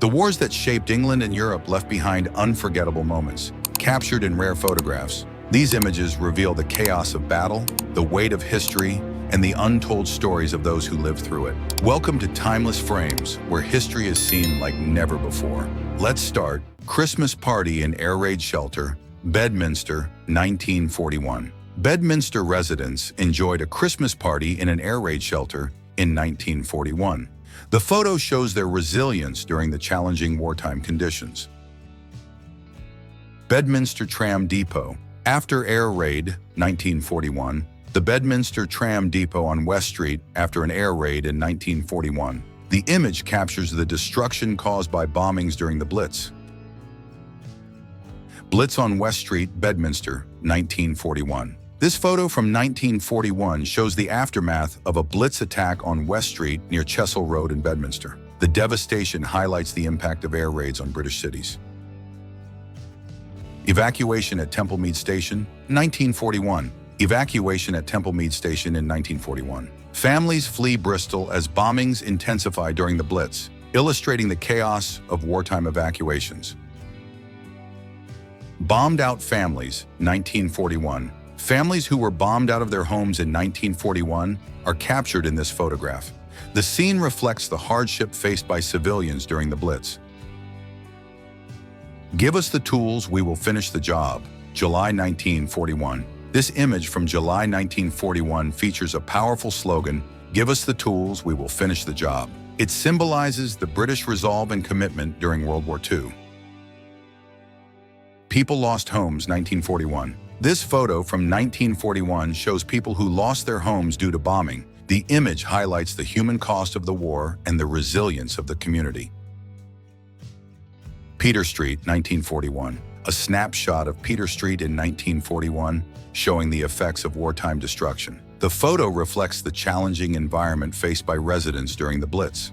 The wars that shaped England and Europe left behind unforgettable moments, captured in rare photographs. These images reveal the chaos of battle, the weight of history, and the untold stories of those who lived through it. Welcome to Timeless Frames, where history is seen like never before. Let's start. Christmas Party in Air Raid Shelter, Bedminster, 1941. Bedminster residents enjoyed a Christmas party in an air raid shelter in 1941. The photo shows their resilience during the challenging wartime conditions. Bedminster Tram Depot. After air raid, 1941, the Bedminster Tram Depot on West Street after an air raid in 1941. The image captures the destruction caused by bombings during the Blitz. Blitz on West Street, Bedminster, 1941. This photo from 1941 shows the aftermath of a Blitz attack on West Street near Chesil Road in Bedminster. The devastation highlights the impact of air raids on British cities. Evacuation at Templemead Station, 1941. Evacuation at Templemead Station in 1941. Families flee Bristol as bombings intensify during the Blitz, illustrating the chaos of wartime evacuations. Bombed out families, 1941. Families who were bombed out of their homes in 1941 are captured in this photograph. The scene reflects the hardship faced by civilians during the Blitz. Give us the tools, we will finish the job. July 1941. This image from July 1941 features a powerful slogan, "Give us the tools, we will finish the job." It symbolizes the British resolve and commitment during World War II. People lost homes, 1941. This photo from 1941 shows people who lost their homes due to bombing. The image highlights the human cost of the war and the resilience of the community. Peter Street, 1941. A snapshot of Peter Street in 1941, showing the effects of wartime destruction. The photo reflects the challenging environment faced by residents during the Blitz.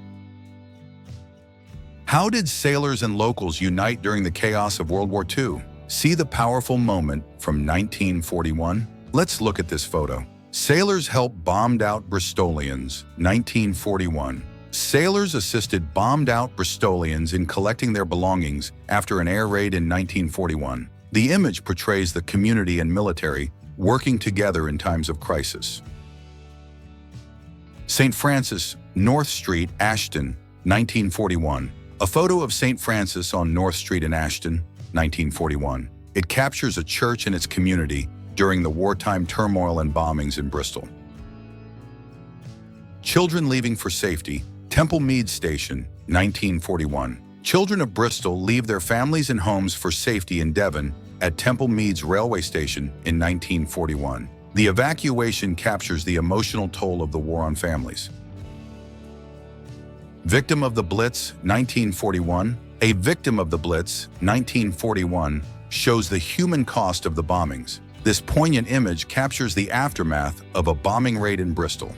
How did sailors and locals unite during the chaos of World War II? See the powerful moment from 1941? Let's look at this photo. Sailors help bombed out Bristolians, 1941. Sailors assisted bombed out Bristolians in collecting their belongings after an air raid in 1941. The image portrays the community and military working together in times of crisis. St. Francis, North Street, Ashton, 1941. A photo of St. Francis on North Street in Ashton, 1941. It captures a church and its community during the wartime turmoil and bombings in Bristol. Children leaving for safety, Templemead Station, 1941. Children of Bristol leave their families and homes for safety in Devon at Templemead's railway station in 1941. The evacuation captures the emotional toll of the war on families. Victim of the Blitz, 1941. A victim of the Blitz, 1941, shows the human cost of the bombings. This poignant image captures the aftermath of a bombing raid in Bristol.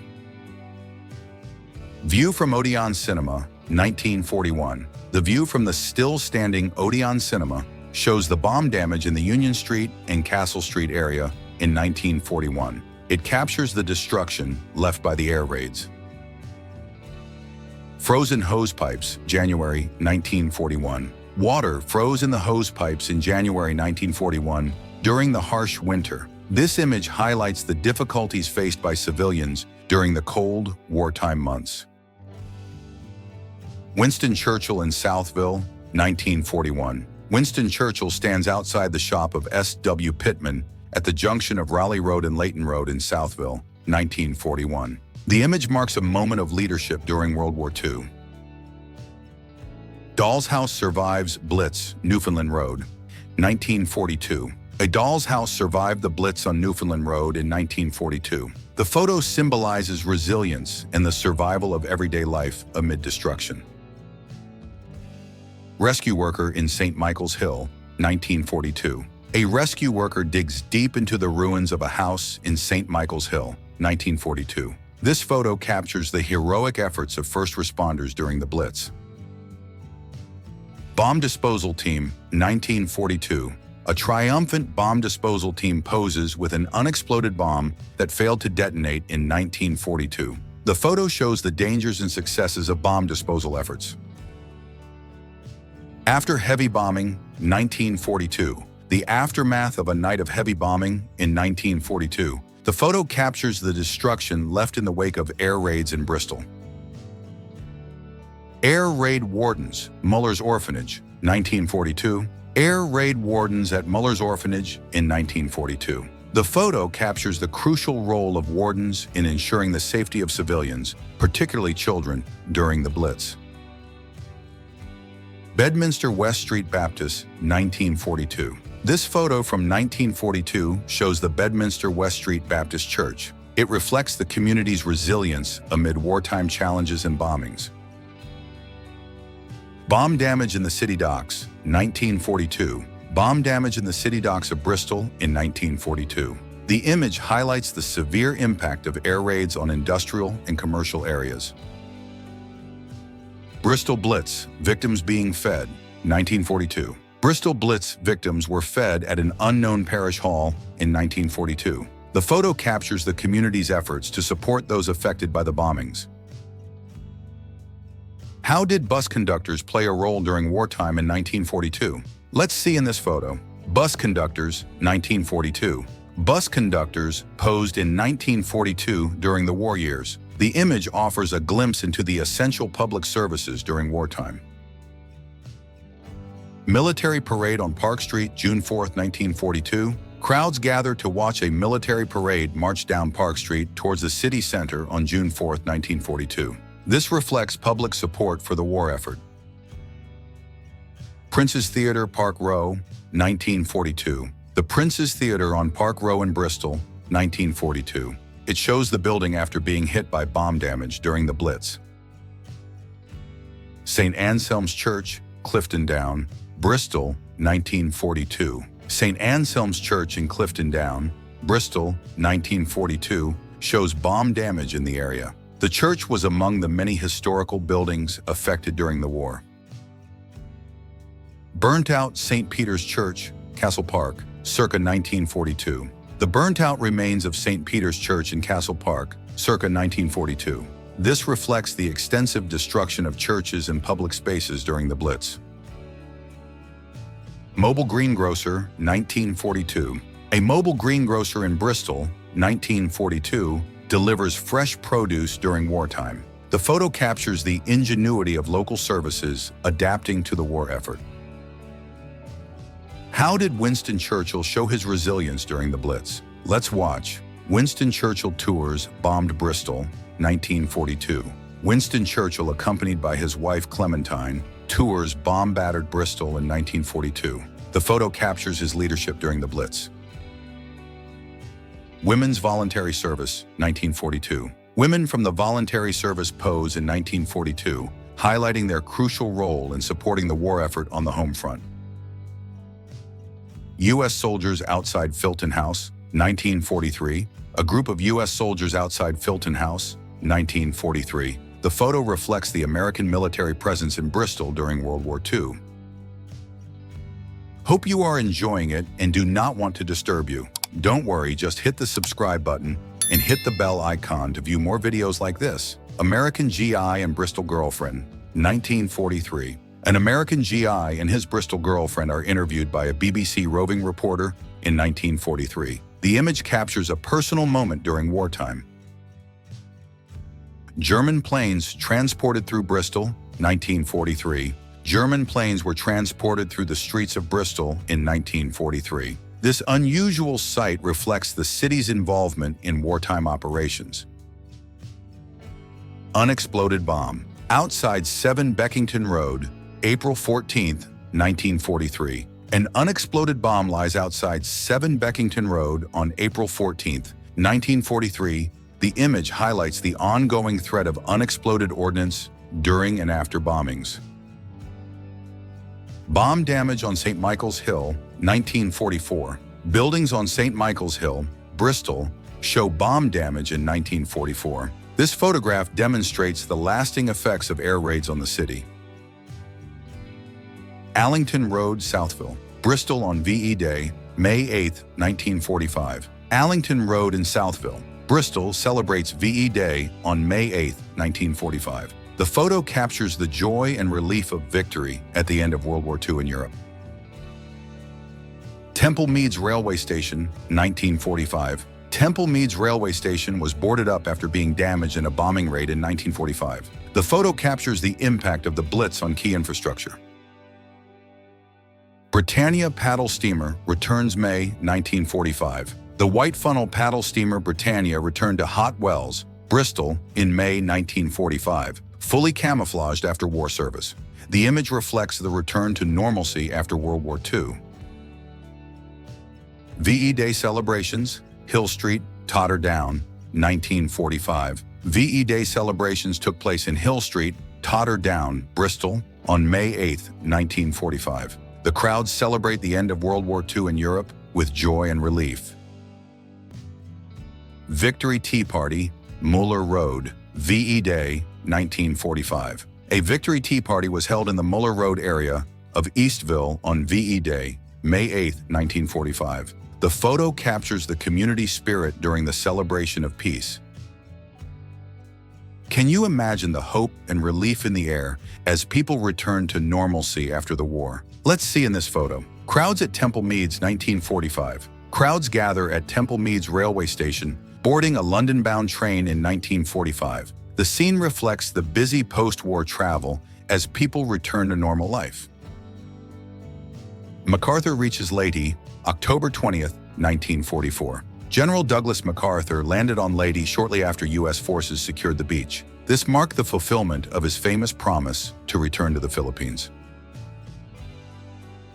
View from Odeon Cinema, 1941. The view from the still-standing Odeon Cinema shows the bomb damage in the Union Street and Castle Street area in 1941. It captures the destruction left by the air raids. Frozen hose pipes, January 1941. Water froze in the hose pipes in January 1941 during the harsh winter. This image highlights the difficulties faced by civilians during the cold, wartime months. Winston Churchill in Southville, 1941. Winston Churchill stands outside the shop of S.W. Pittman at the junction of Raleigh Road and Leighton Road in Southville, 1941. The image marks a moment of leadership during World War II. Doll's House survives Blitz, Newfoundland Road, 1942. A doll's house survived the Blitz on Newfoundland Road in 1942. The photo symbolizes resilience and the survival of everyday life amid destruction. Rescue worker in St. Michael's Hill, 1942. A rescue worker digs deep into the ruins of a house in St. Michael's Hill, 1942. This photo captures the heroic efforts of first responders during the Blitz. Bomb Disposal Team, 1942. A triumphant bomb disposal team poses with an unexploded bomb that failed to detonate in 1942. The photo shows the dangers and successes of bomb disposal efforts. After heavy bombing, 1942. The aftermath of a night of heavy bombing in 1942. The photo captures the destruction left in the wake of air raids in Bristol. Air raid wardens, Muller's Orphanage, 1942. Air raid wardens at Muller's Orphanage in 1942. The photo captures the crucial role of wardens in ensuring the safety of civilians, particularly children, during the Blitz. Bedminster West Street Baptist, 1942. This photo from 1942 shows the Bedminster West Street Baptist Church. It reflects the community's resilience amid wartime challenges and bombings. Bomb damage in the city docks, 1942. Bomb damage in the city docks of Bristol in 1942. The image highlights the severe impact of air raids on industrial and commercial areas. Bristol Blitz, victims being fed, 1942. Bristol Blitz victims were fed at an unknown parish hall in 1942. The photo captures the community's efforts to support those affected by the bombings. How did bus conductors play a role during wartime in 1942? Let's see in this photo. Bus conductors, 1942. Bus conductors posed in 1942 during the war years. The image offers a glimpse into the essential public services during wartime. Military parade on Park Street, June 4, 1942. Crowds gather to watch a military parade march down Park Street towards the city center on June 4, 1942. This reflects public support for the war effort. Prince's Theatre, Park Row, 1942. The Prince's Theatre on Park Row in Bristol, 1942. It shows the building after being hit by bomb damage during the Blitz. St. Anselm's Church, Clifton Down, Bristol, 1942. St. Anselm's Church in Clifton Down, Bristol, 1942, shows bomb damage in the area. The church was among the many historical buildings affected during the war. Burnt-out St. Peter's Church, Castle Park, circa 1942. The burnt-out remains of St. Peter's Church in Castle Park, circa 1942. This reflects the extensive destruction of churches and public spaces during the Blitz. Mobile Greengrocer, 1942. A mobile greengrocer in Bristol, 1942, delivers fresh produce during wartime. The photo captures the ingenuity of local services adapting to the war effort. How did Winston Churchill show his resilience during the Blitz? Let's watch. Winston Churchill tours bombed Bristol, 1942. Winston Churchill, accompanied by his wife Clementine, tours bomb-battered Bristol in 1942. The photo captures his leadership during the Blitz. Women's Voluntary Service, 1942. Women from the voluntary service pose in 1942, highlighting their crucial role in supporting the war effort on the home front. U.S. soldiers outside Filton House, 1943. A group of U.S. soldiers outside Filton House, 1943. The photo reflects the American military presence in Bristol during World War II. Hope you are enjoying it and do not want to disturb you. Don't worry, just hit the subscribe button and hit the bell icon to view more videos like this. American GI and Bristol Girlfriend, 1943. An American GI and his Bristol girlfriend are interviewed by a BBC roving reporter in 1943. The image captures a personal moment during wartime. German planes transported through Bristol, 1943. German planes were transported through the streets of Bristol in 1943. This unusual sight reflects the city's involvement in wartime operations. Unexploded bomb. Outside 7 Beckington Road, April 14, 1943. An unexploded bomb lies outside 7 Beckington Road on April 14, 1943. The image highlights the ongoing threat of unexploded ordnance during and after bombings. Bomb damage on St. Michael's Hill, 1944. Buildings on St. Michael's Hill, Bristol, show bomb damage in 1944. This photograph demonstrates the lasting effects of air raids on the city. Allington Road, Southville, Bristol on VE Day, May 8, 1945. Allington Road in Southville, Bristol celebrates VE Day on May 8, 1945. The photo captures the joy and relief of victory at the end of World War II in Europe. Temple Meads Railway Station, 1945. Temple Meads Railway Station was boarded up after being damaged in a bombing raid in 1945. The photo captures the impact of the Blitz on key infrastructure. Britannia Paddle Steamer returns May 1945. The white funnel paddle steamer Britannia returned to Hot Wells, Bristol, in May 1945, fully camouflaged after war service. The image reflects the return to normalcy after World War II. VE Day celebrations, Hill Street, Totter Down, 1945. VE Day celebrations took place in Hill Street, Totter Down, Bristol, on May 8, 1945. The crowds celebrate the end of World War II in Europe with joy and relief. Victory Tea Party, Muller Road, VE Day, 1945. A Victory Tea Party was held in the Muller Road area of Eastville on VE Day, May 8, 1945. The photo captures the community spirit during the celebration of peace. Can you imagine the hope and relief in the air as people return to normalcy after the war? Let's see in this photo. Crowds at Temple Meads, 1945. Crowds gather at Temple Meads railway station, boarding a London-bound train in 1945. The scene reflects the busy post-war travel as people return to normal life. MacArthur reaches Leyte, October 20th, 1944. General Douglas MacArthur landed on Leyte shortly after U.S. forces secured the beach. This marked the fulfillment of his famous promise to return to the Philippines.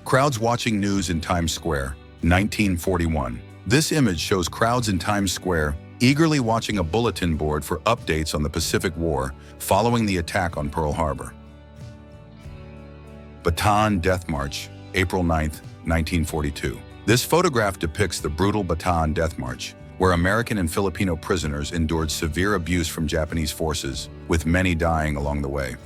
Crowds watching news in Times Square, 1941. This image shows crowds in Times Square eagerly watching a bulletin board for updates on the Pacific War following the attack on Pearl Harbor. Bataan Death March, April 9, 1942. This photograph depicts the brutal Bataan Death March, where American and Filipino prisoners endured severe abuse from Japanese forces, with many dying along the way.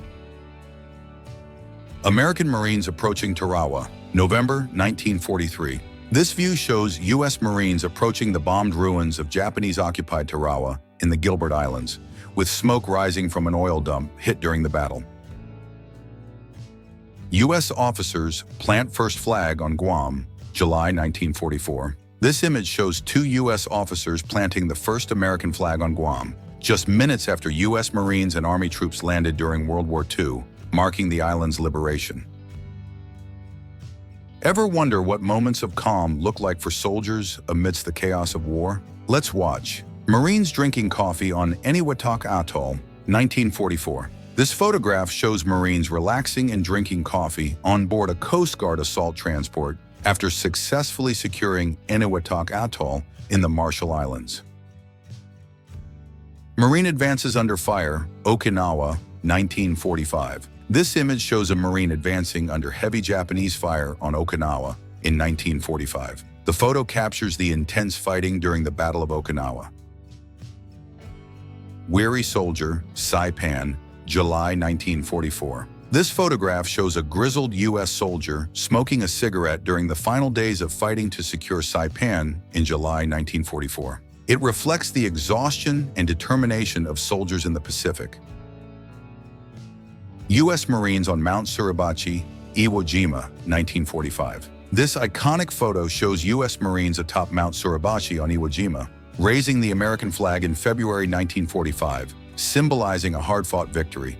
American Marines approaching Tarawa, November 1943. This view shows U.S. Marines approaching the bombed ruins of Japanese-occupied Tarawa in the Gilbert Islands, with smoke rising from an oil dump hit during the battle. U.S. officers plant first flag on Guam, July 1944. This image shows two U.S. officers planting the first American flag on Guam, just minutes after U.S. Marines and Army troops landed during World War II, marking the island's liberation. Ever wonder what moments of calm look like for soldiers amidst the chaos of war? Let's watch. Marines drinking coffee on Eniwetok Atoll, 1944. This photograph shows Marines relaxing and drinking coffee on board a Coast Guard assault transport after successfully securing Eniwetok Atoll in the Marshall Islands. Marine advances under fire, Okinawa, 1945. This image shows a Marine advancing under heavy Japanese fire on Okinawa in 1945. The photo captures the intense fighting during the Battle of Okinawa. Weary Soldier, Saipan, July 1944. This photograph shows a grizzled U.S. soldier smoking a cigarette during the final days of fighting to secure Saipan in July 1944. It reflects the exhaustion and determination of soldiers in the Pacific. U.S. Marines on Mount Suribachi, Iwo Jima, 1945. This iconic photo shows U.S. Marines atop Mount Suribachi on Iwo Jima, raising the American flag in February 1945, symbolizing a hard-fought victory.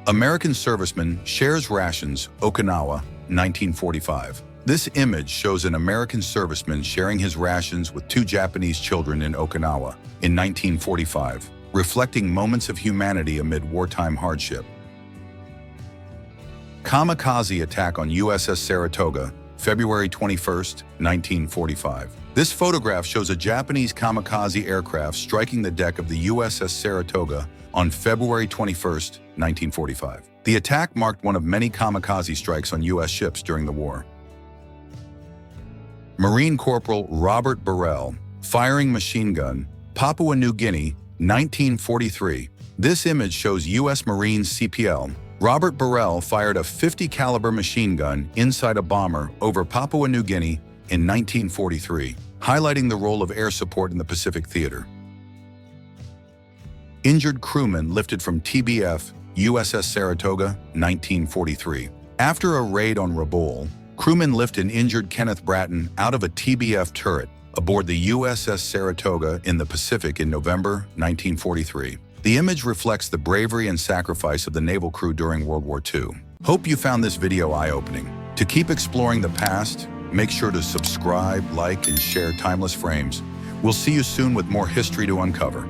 American serviceman shares rations, Okinawa, 1945. This image shows an American serviceman sharing his rations with two Japanese children in Okinawa in 1945, reflecting moments of humanity amid wartime hardship. Kamikaze attack on USS Saratoga, February 21, 1945. This photograph shows a Japanese kamikaze aircraft striking the deck of the USS Saratoga on February 21, 1945. The attack marked one of many kamikaze strikes on U.S. ships during the war. Marine Corporal Robert Burrell, firing machine gun, Papua New Guinea, 1943. This image shows U.S. Marines CPL. Robert Burrell fired a .50 caliber machine gun inside a bomber over Papua New Guinea in 1943, highlighting the role of air support in the Pacific theater. Injured crewman lifted from TBF, USS Saratoga, 1943. After a raid on Rabaul, crewmen lift an injured Kenneth Bratton out of a TBF turret aboard the USS Saratoga in the Pacific in November 1943. The image reflects the bravery and sacrifice of the naval crew during World War II. Hope you found this video eye-opening. To keep exploring the past, make sure to subscribe, like, and share Timeless Frames. We'll see you soon with more history to uncover.